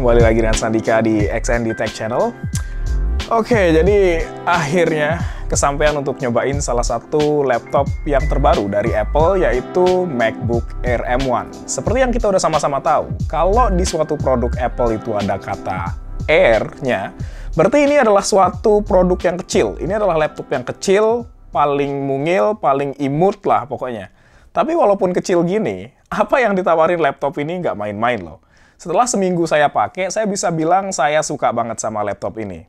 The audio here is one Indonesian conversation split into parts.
kembali lagi dengan Sandika di XND Tech Channel. Oke, jadi akhirnya kesampaian untuk nyobain salah satu laptop yang terbaru dari Apple, yaitu MacBook Air M1. Seperti yang kita udah sama-sama tahu, kalau di suatu produk Apple itu ada kata Air-nya, berarti ini adalah suatu produk yang kecil. Ini adalah laptop yang kecil, paling mungil, paling imut lah pokoknya. Tapi walaupun kecil gini, apa yang ditawarin laptop ini nggak main-main loh. Setelah seminggu saya pakai, saya bisa bilang saya suka banget sama laptop ini.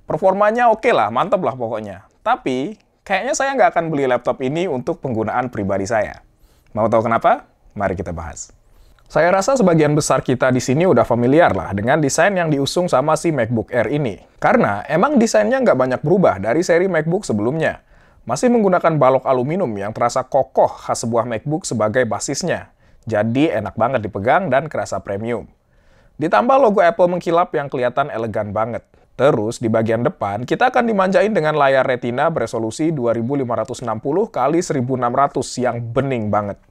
Performanya oke lah, mantep lah pokoknya. Tapi, kayaknya saya nggak akan beli laptop ini untuk penggunaan pribadi saya. Mau tahu kenapa? Mari kita bahas. Saya rasa sebagian besar kita di sini udah familiar lah dengan desain yang diusung sama si MacBook Air ini. Karena emang desainnya nggak banyak berubah dari seri MacBook sebelumnya. Masih menggunakan balok aluminium yang terasa kokoh khas sebuah MacBook sebagai basisnya. Jadi enak banget dipegang dan kerasa premium. Ditambah logo Apple mengkilap yang kelihatan elegan banget. Terus di bagian depan kita akan dimanjain dengan layar Retina beresolusi 2560 x 1600 yang bening banget.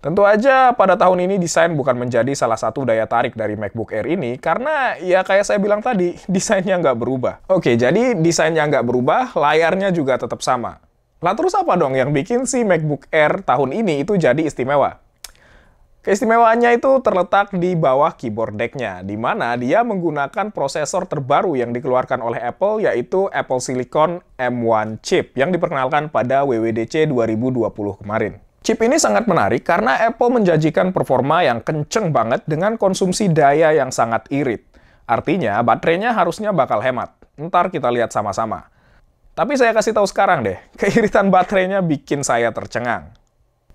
Tentu aja pada tahun ini desain bukan menjadi salah satu daya tarik dari MacBook Air ini karena ya kayak saya bilang tadi, desainnya nggak berubah. Oke, jadi desainnya nggak berubah, layarnya juga tetap sama. Lah terus apa dong yang bikin si MacBook Air tahun ini itu jadi istimewa? Keistimewaannya itu terletak di bawah keyboard deck-nya, di mana dia menggunakan prosesor terbaru yang dikeluarkan oleh Apple, yaitu Apple Silicon M1 chip, yang diperkenalkan pada WWDC 2020 kemarin. Chip ini sangat menarik karena Apple menjanjikan performa yang kenceng banget dengan konsumsi daya yang sangat irit. Artinya, baterainya harusnya bakal hemat. Ntar kita lihat sama-sama. Tapi saya kasih tahu sekarang deh, keiritan baterainya bikin saya tercengang.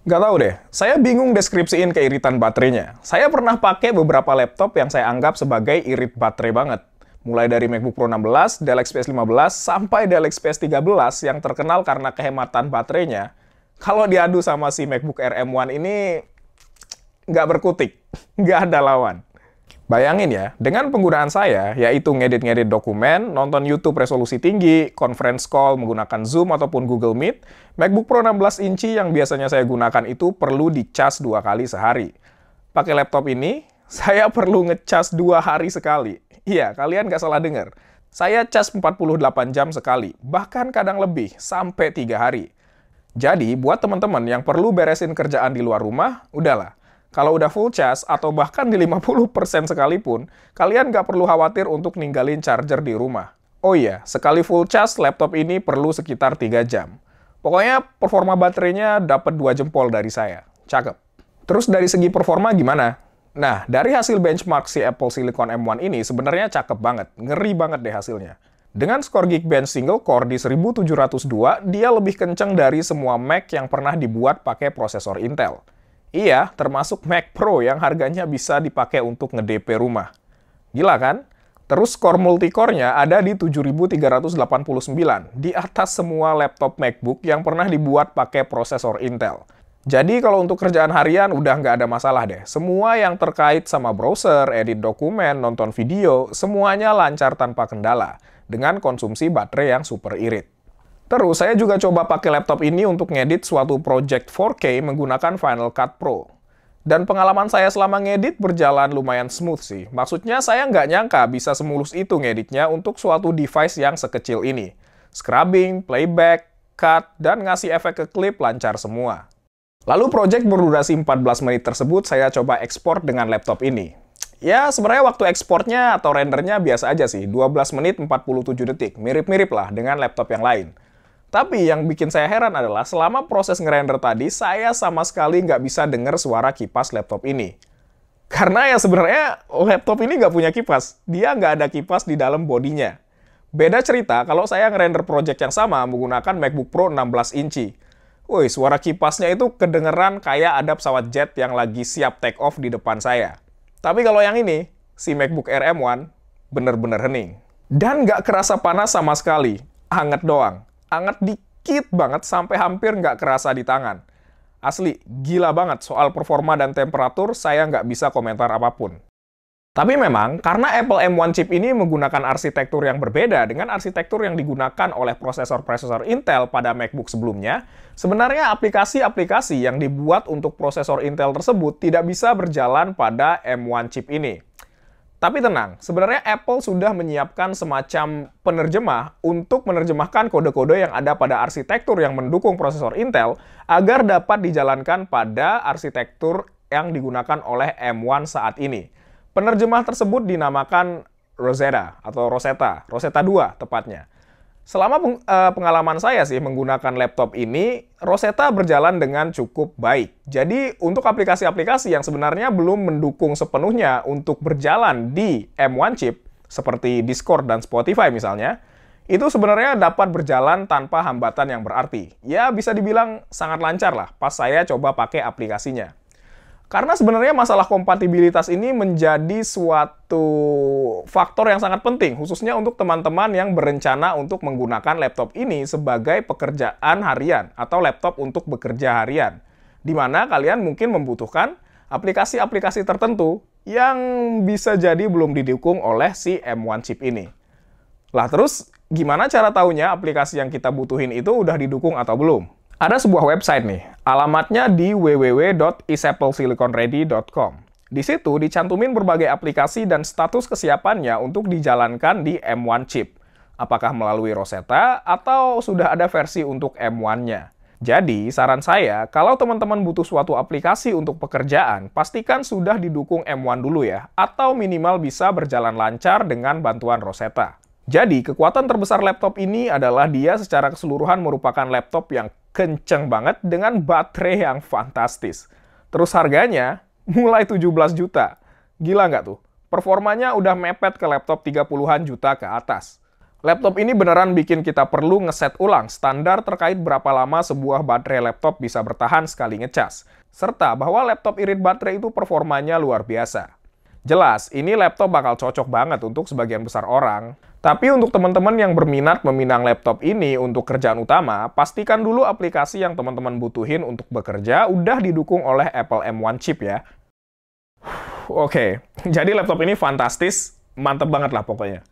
Nggak tahu deh, saya bingung deskripsiin keiritan baterainya. Saya pernah pakai beberapa laptop yang saya anggap sebagai irit baterai banget. Mulai dari MacBook Pro 16, Dell XPS 15, sampai Dell XPS 13 yang terkenal karena kehematan baterainya. Kalau diadu sama si MacBook Air M1 ini, nggak berkutik, nggak ada lawan. Bayangin ya, dengan penggunaan saya, yaitu ngedit-ngedit dokumen, nonton YouTube resolusi tinggi, conference call menggunakan Zoom ataupun Google Meet, MacBook Pro 16 inci yang biasanya saya gunakan itu perlu dicas 2 kali sehari. Pakai laptop ini, saya perlu ngecas 2 hari sekali. Iya, kalian nggak salah dengar. Saya cas 48 jam sekali, bahkan kadang lebih, sampai 3 hari. Jadi, buat teman-teman yang perlu beresin kerjaan di luar rumah, udahlah. Kalau udah full charge atau bahkan di 50% sekalipun, kalian nggak perlu khawatir untuk ninggalin charger di rumah. Oh iya, sekali full charge, laptop ini perlu sekitar 3 jam. Pokoknya performa baterainya dapat 2 jempol dari saya. Cakep. Terus dari segi performa gimana? Nah, dari hasil benchmark si Apple Silicon M1 ini sebenarnya cakep banget. Ngeri banget deh hasilnya. Dengan skor Geekbench single core di 1702, dia lebih kenceng dari semua Mac yang pernah dibuat pakai prosesor Intel. Iya, termasuk Mac Pro yang harganya bisa dipakai untuk nge-DP rumah. Gila kan? Terus skor multicore-nya ada di 7389, di atas semua laptop MacBook yang pernah dibuat pakai prosesor Intel. Jadi kalau untuk kerjaan harian udah nggak ada masalah deh. Semua yang terkait sama browser, edit dokumen, nonton video, semuanya lancar tanpa kendala, dengan konsumsi baterai yang super irit. Terus, saya juga coba pakai laptop ini untuk ngedit suatu project 4K menggunakan Final Cut Pro. Dan pengalaman saya selama ngedit berjalan lumayan smooth sih. Maksudnya, saya nggak nyangka bisa semulus itu ngeditnya untuk suatu device yang sekecil ini. Scrubbing, playback, cut, dan ngasih efek ke klip lancar semua. Lalu project berdurasi 14 menit tersebut saya coba ekspor dengan laptop ini. Ya, sebenarnya waktu ekspornya atau rendernya biasa aja sih, 12 menit 47 detik. Mirip-mirip lah dengan laptop yang lain. Tapi yang bikin saya heran adalah selama proses ngerender tadi, saya sama sekali nggak bisa dengar suara kipas laptop ini. Karena ya sebenarnya laptop ini nggak punya kipas. Dia nggak ada kipas di dalam bodinya. Beda cerita kalau saya ngerender project yang sama menggunakan MacBook Pro 16 inci. Wih, suara kipasnya itu kedengeran kayak ada pesawat jet yang lagi siap take off di depan saya. Tapi kalau yang ini, si MacBook Air M1, bener-bener hening. Dan nggak kerasa panas sama sekali. Hangat doang. Anget dikit banget sampai hampir nggak kerasa di tangan. Asli, gila banget soal performa dan temperatur, saya nggak bisa komentar apapun. Tapi memang, karena Apple M1 chip ini menggunakan arsitektur yang berbeda dengan arsitektur yang digunakan oleh prosesor-prosesor Intel pada MacBook sebelumnya, sebenarnya aplikasi-aplikasi yang dibuat untuk prosesor Intel tersebut tidak bisa berjalan pada M1 chip ini. Tapi tenang, sebenarnya Apple sudah menyiapkan semacam penerjemah untuk menerjemahkan kode-kode yang ada pada arsitektur yang mendukung prosesor Intel agar dapat dijalankan pada arsitektur yang digunakan oleh M1 saat ini. Penerjemah tersebut dinamakan Rosetta 2 tepatnya. Selama pengalaman saya sih menggunakan laptop ini, Rosetta berjalan dengan cukup baik. Jadi untuk aplikasi-aplikasi yang sebenarnya belum mendukung sepenuhnya untuk berjalan di M1 chip, seperti Discord dan Spotify misalnya, itu sebenarnya dapat berjalan tanpa hambatan yang berarti. Ya bisa dibilang sangat lancar lah pas saya coba pakai aplikasinya. Karena sebenarnya masalah kompatibilitas ini menjadi suatu faktor yang sangat penting, khususnya untuk teman-teman yang berencana untuk menggunakan laptop ini sebagai pekerjaan harian atau laptop untuk bekerja harian. Di mana kalian mungkin membutuhkan aplikasi-aplikasi tertentu yang bisa jadi belum didukung oleh si M1 chip ini. Lah terus, gimana cara taunya aplikasi yang kita butuhin itu udah didukung atau belum? Ada sebuah website nih, alamatnya di www.isappleSiliconReady.com. Di situ dicantumin berbagai aplikasi dan status kesiapannya untuk dijalankan di M1 chip. Apakah melalui Rosetta atau sudah ada versi untuk M1-nya. Jadi, saran saya, kalau teman-teman butuh suatu aplikasi untuk pekerjaan, pastikan sudah didukung M1 dulu ya, atau minimal bisa berjalan lancar dengan bantuan Rosetta. Jadi, kekuatan terbesar laptop ini adalah dia secara keseluruhan merupakan laptop yang kenceng banget dengan baterai yang fantastis. Terus harganya mulai 17 juta. Gila nggak tuh? Performanya udah mepet ke laptop 30-an juta ke atas. Laptop ini beneran bikin kita perlu ngeset ulang standar terkait berapa lama sebuah baterai laptop bisa bertahan sekali ngecas. Serta bahwa laptop irit baterai itu performanya luar biasa. Jelas, ini laptop bakal cocok banget untuk sebagian besar orang. Tapi untuk teman-teman yang berminat meminang laptop ini untuk kerjaan utama, pastikan dulu aplikasi yang teman-teman butuhin untuk bekerja udah didukung oleh Apple M1 chip ya. Oke, jadi laptop ini fantastis, mantep banget lah pokoknya.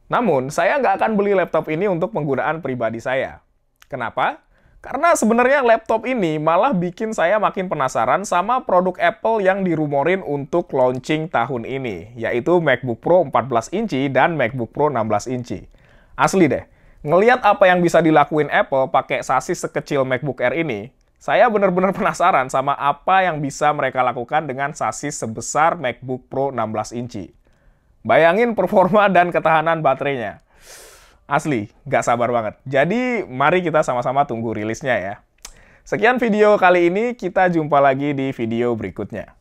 Namun, saya nggak akan beli laptop ini untuk penggunaan pribadi saya. Kenapa? Karena sebenarnya laptop ini malah bikin saya makin penasaran sama produk Apple yang dirumorin untuk launching tahun ini, yaitu MacBook Pro 14 inci dan MacBook Pro 16 inci. Asli deh, ngeliat apa yang bisa dilakuin Apple pakai sasis sekecil MacBook Air ini, saya bener-bener penasaran sama apa yang bisa mereka lakukan dengan sasis sebesar MacBook Pro 16 inci. Bayangin performa dan ketahanan baterainya. Asli, nggak sabar banget. Jadi, mari kita sama-sama tunggu rilisnya ya. Sekian video kali ini, kita jumpa lagi di video berikutnya.